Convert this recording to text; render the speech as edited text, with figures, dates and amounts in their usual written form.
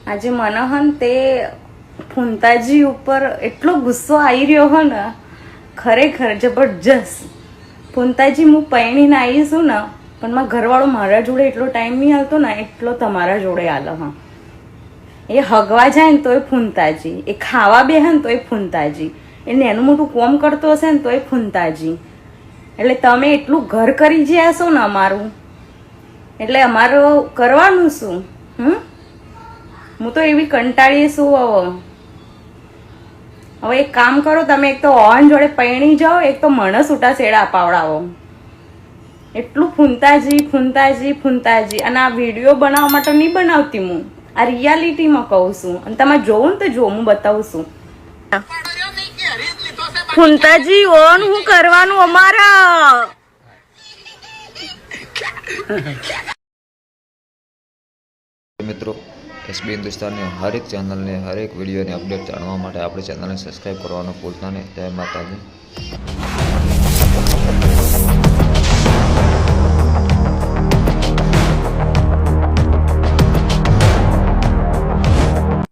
આજે મને હન તે ફૂંતાજી ઉપર એટલો ગુસ્સો આવી રહ્યો હો ને, ખરેખર જબરજસ્ત. ફૂંતાજી હું પૈણીને આવીશું ને, પણ મારા ઘરવાળો મારા જોડે એટલો ટાઈમ નહીં હાલતો ને એટલો તમારા જોડે હાલે. હા, એ હગવા જાય ને તોય ફૂંતાજી, એ ખાવા બેહે ને તોય ફૂંતાજી, એ નેનું મોટું કોમ કરતો હશે ને તોય ફૂંતાજી. એટલે તમે એટલું ઘર કરી જ્યા છો ને અમારું, એટલે અમારું કરવાનું શું? હું તો એવી કંટાળી છું. હવે એક કામ કરો તમે, એક તો ઓન જોડે પૈણી જાઓ, એક તો મને છૂટા છેડા અપાવડાવો. એટલું ફૂંતાજી ફૂંતાજી ફૂંતાજી. અને આ વિડીયો બનાવવા માટે નહીં બનાવતી હું, આ રિયાલિટીમાં કહું છું. અને તમે જોવું ને તો જો હું બતાવું છું. ફૂંતાજી ઓન હું કરવાનું અમારા. મિત્રો, એસબી હિન્દુસ્તાનની હરેક ચેનલને હરેક વિડીયોની અપડેટ જાણવા માટે આપણી ચેનલને સબસ્ક્રાઈબ કરવાનું ભૂલતા નહીં. જય માતાજી.